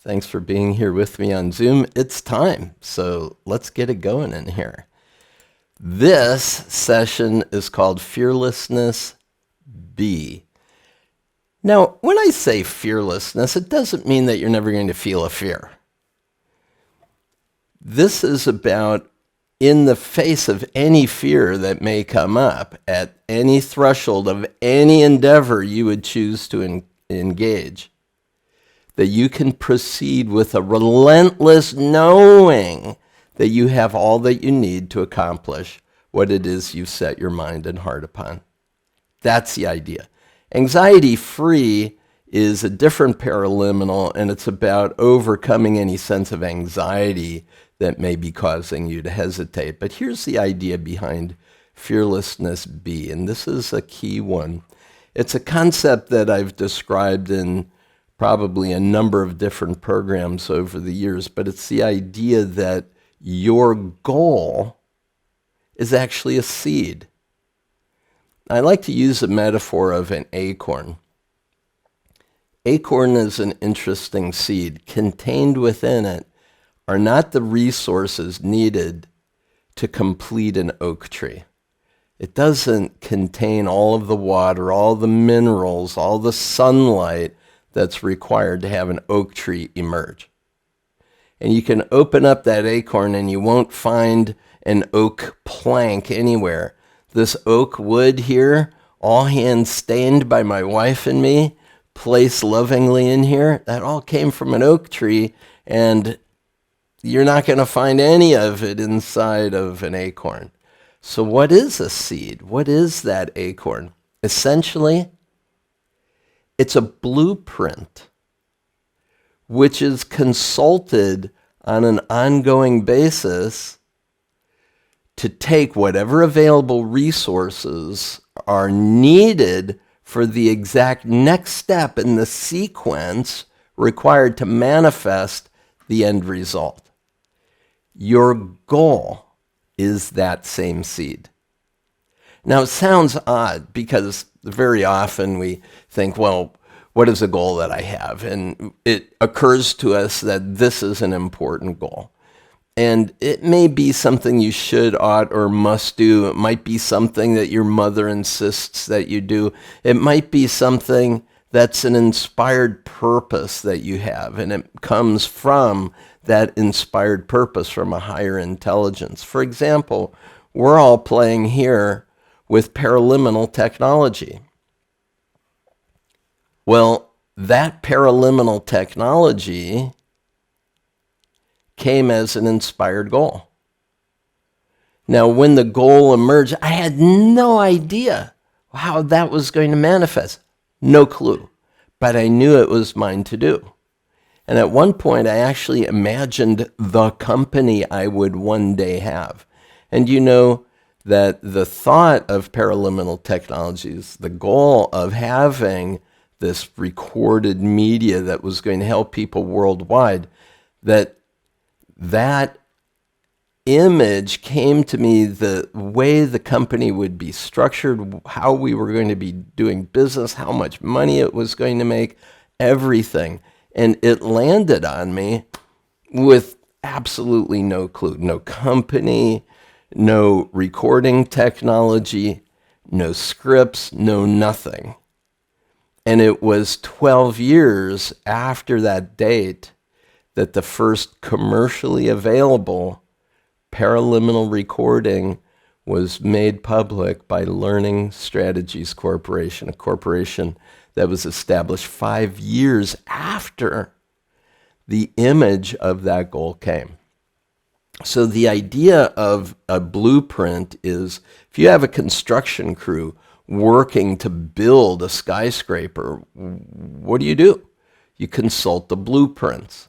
Thanks for being here with me on Zoom. It's time, so let's get it going in here. This session is called Fearlessness B. Now, when I say fearlessness, it doesn't mean that you're never going to feel a fear. This is about, in the face of any fear that may come up, at any threshold of any endeavor you would choose to engage, that you can proceed with a relentless knowing that you have all that you need to accomplish what it is you set your mind and heart upon. That's the idea. Anxiety-free is a different paraliminal, and it's about overcoming any sense of anxiety that may be causing you to hesitate. But here's the idea behind Fearlessness B, and this is a key one. It's a concept that I've described in probably a number of different programs over the years, but it's the idea that your goal is actually a seed. I like to use the metaphor of an acorn. Acorn is an interesting seed. Contained within it are not the resources needed to complete an oak tree. It doesn't contain all of the water, all the minerals, all the sunlight that's required to have an oak tree emerge. And you can open up that acorn and you won't find an oak plank anywhere. This oak wood here, all hand stained by my wife and me, placed lovingly in here, that all came from an oak tree, and you're not going to find any of it inside of an acorn. So what is a seed? What is that acorn? Essentially, it's a blueprint which is consulted on an ongoing basis to take whatever available resources are needed for the exact next step in the sequence required to manifest the end result. Your goal is that same seed. Now, it sounds odd because very often we think, well, what is a goal that I have? And it occurs to us that this is an important goal. And it may be something you should, ought, or must do. It might be something that your mother insists that you do. It might be something that's an inspired purpose that you have, and it comes from that inspired purpose from a higher intelligence. For example, we're all playing here with paraliminal technology. Well, that paraliminal technology came as an inspired goal. Now, when the goal emerged, I had no idea how that was going to manifest. No clue. But I knew it was mine to do. And at one point, I actually imagined the company I would one day have. And you know that the thought of paraliminal technologies, the goal of having this recorded media that was going to help people worldwide, that image came to me, the way the company would be structured, how we were going to be doing business, how much money it was going to make, everything. And it landed on me with absolutely no clue. No company, no recording technology, no scripts, no nothing. And it was 12 years after that date that the first commercially available paraliminal recording was made public by Learning Strategies Corporation, a corporation that was established 5 years after the image of that goal came. So the idea of a blueprint is, if you have a construction crew working to build a skyscraper, what do? You consult the blueprints.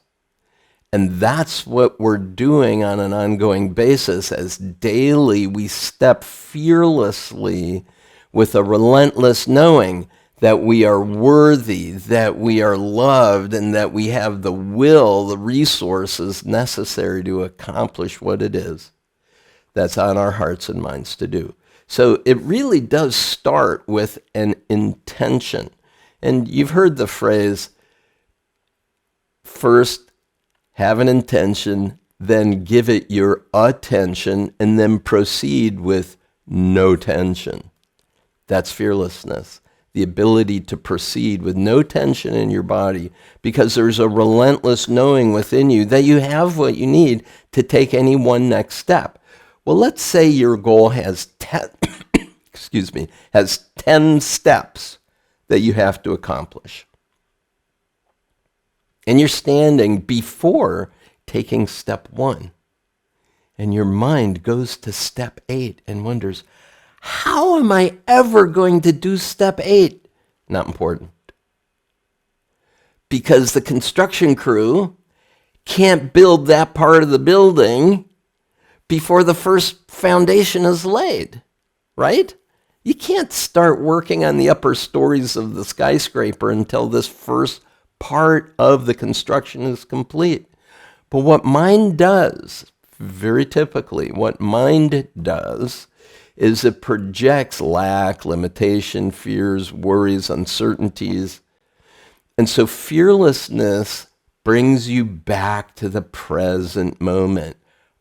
And that's what we're doing on an ongoing basis, as daily we step fearlessly with a relentless knowing that we are worthy, that we are loved, and that we have the will, the resources necessary to accomplish what it is that's on our hearts and minds to do. So it really does start with an intention. And you've heard the phrase, First, have an intention, then give it your attention, and then proceed with no tension. That's fearlessness. The ability to proceed with no tension in your body because there's a relentless knowing within you that you have what you need to take any one next step. Well, let's say your goal has 10, has 10 steps that you have to accomplish. And you're standing before taking step 1. And your mind goes to step 8 and wonders, how am I ever going to do step 8? Not important. Because the construction crew can't build that part of the building before the first foundation is laid, right? You can't start working on the upper stories of the skyscraper until this first part of the construction is complete. But what mind does, very typically, what mind does is it projects lack, limitation, fears, worries, uncertainties. And so fearlessness brings you back to the present moment.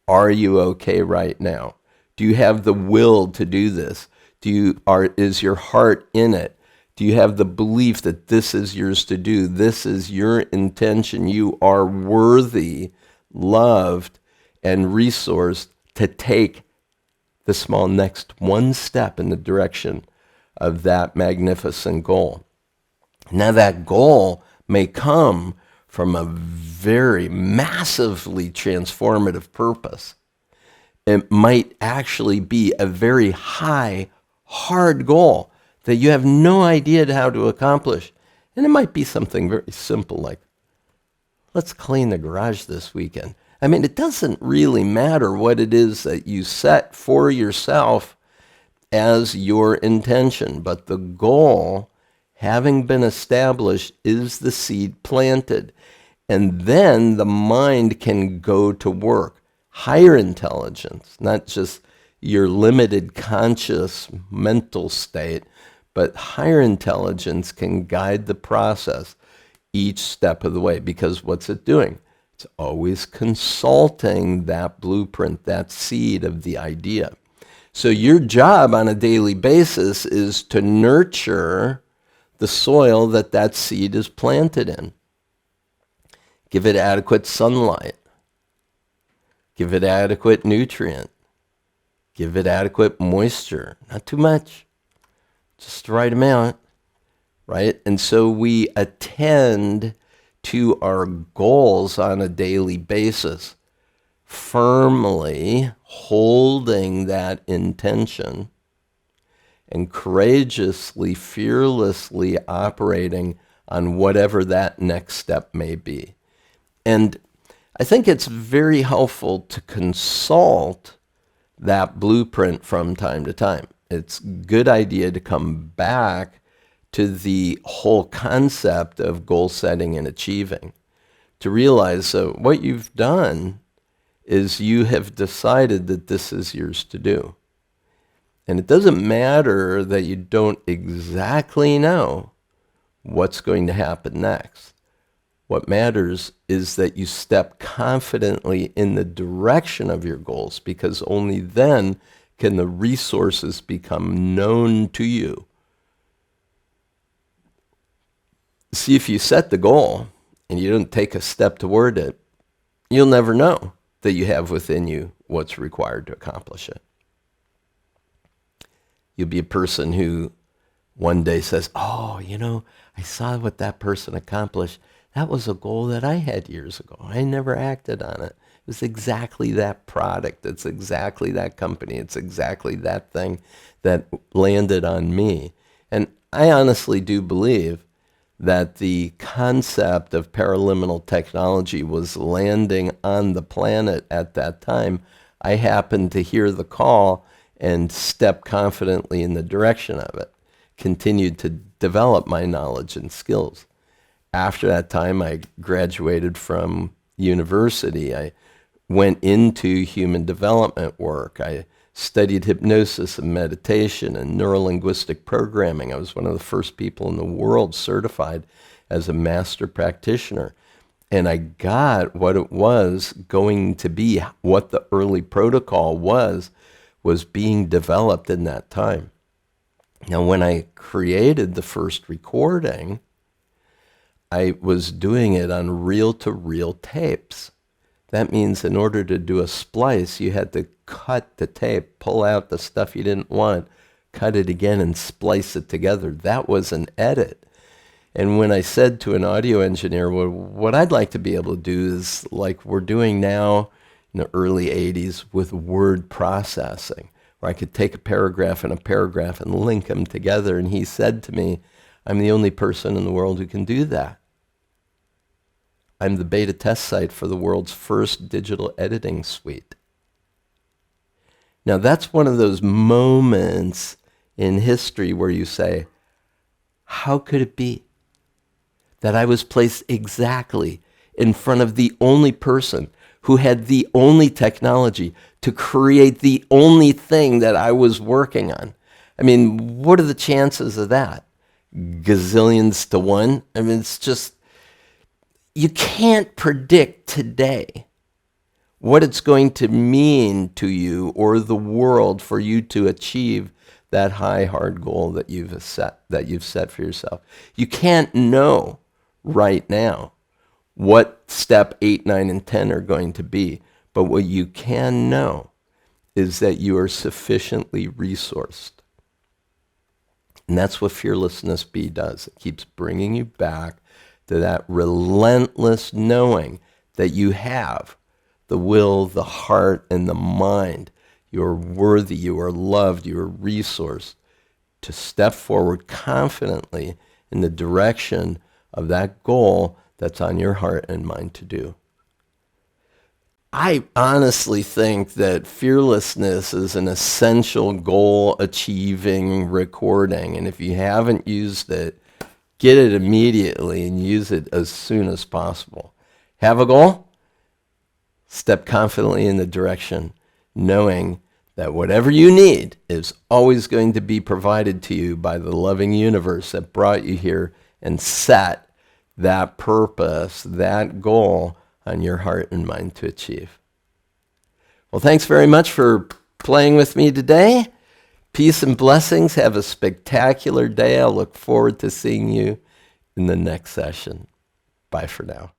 Are you okay right now? Do you have the will to do this? Is your heart in it? Do you have the belief that this is yours to do? This is your intention. You are worthy, loved, and resourced to take the small next one step in the direction of that magnificent goal. Now that goal may come from a very massively transformative purpose. It might actually be a very high, hard goal that you have no idea how to accomplish. And it might be something very simple like, let's clean the garage this weekend. I mean, it doesn't really matter what it is that you set for yourself as your intention, but the goal, having been established, is the seed planted. And then the mind can go to work. Higher intelligence, not just your limited conscious mental state, but higher intelligence can guide the process each step of the way. Because what's it doing? It's always consulting that blueprint, that seed of the idea. So your job on a daily basis is to nurture the soil that seed is planted in. Give it adequate sunlight. Give it adequate nutrient. Give it adequate moisture. Not too much, just the right amount, right? And so we attend to our goals on a daily basis, firmly holding that intention and courageously, fearlessly operating on whatever that next step may be. And I think it's very helpful to consult that blueprint from time to time. It's a good idea to come back to the whole concept of goal setting and achieving, to realize what you've done is you have decided that this is yours to do. And it doesn't matter that you don't exactly know what's going to happen next. What matters is that you step confidently in the direction of your goals, because only then can the resources become known to you. See, if you set the goal and you don't take a step toward it, you'll never know that you have within you what's required to accomplish it. You'll be a person who one day says, oh, I saw what that person accomplished. That was a goal that I had years ago. I never acted on it. It was exactly that product. It's exactly that company. It's exactly that thing that landed on me. And I honestly do believe that the concept of paraliminal technology was landing on the planet at that time. I happened to hear the call and step confidently in the direction of it, continued to develop my knowledge and skills. After that time, I graduated from university. I went into human development work. I studied hypnosis and meditation and neurolinguistic programming. I was one of the first people in the world certified as a master practitioner. And I got what it was going to be, what the early protocol was being developed in that time. Now, when I created the first recording, I was doing it on reel-to-reel tapes. That means in order to do a splice, you had to cut the tape, pull out the stuff you didn't want, cut it again, and splice it together. That was an edit. And when I said to an audio engineer, well, what I'd like to be able to do is like we're doing now in the early 80s with word processing, where I could take a paragraph and link them together. And he said to me, I'm the only person in the world who can do that. I'm the beta test site for the world's first digital editing suite. Now that's one of those moments in history where you say, how could it be that I was placed exactly in front of the only person who had the only technology to create the only thing that I was working on? I mean, what are the chances of that? Gazillions to one? I mean, it's just, you can't predict today what it's going to mean to you or the world for you to achieve that high, hard goal that you've set for yourself. You can't know right now what step 8, 9, and 10 are going to be. But what you can know is that you are sufficiently resourced. And that's what Fearlessness B does. It keeps bringing you back to that relentless knowing that you have the will, the heart, and the mind. You are worthy, you are loved, you are resourced to step forward confidently in the direction of that goal that's on your heart and mind to do. I honestly think that fearlessness is an essential goal-achieving recording, and if you haven't used it, get it immediately and use it as soon as possible. Have a goal? Step confidently in the direction, knowing that whatever you need is always going to be provided to you by the loving universe that brought you here and set that purpose, that goal on your heart and mind to achieve. Well, thanks very much for playing with me today. Peace and blessings. Have a spectacular day. I look forward to seeing you in the next session. Bye for now.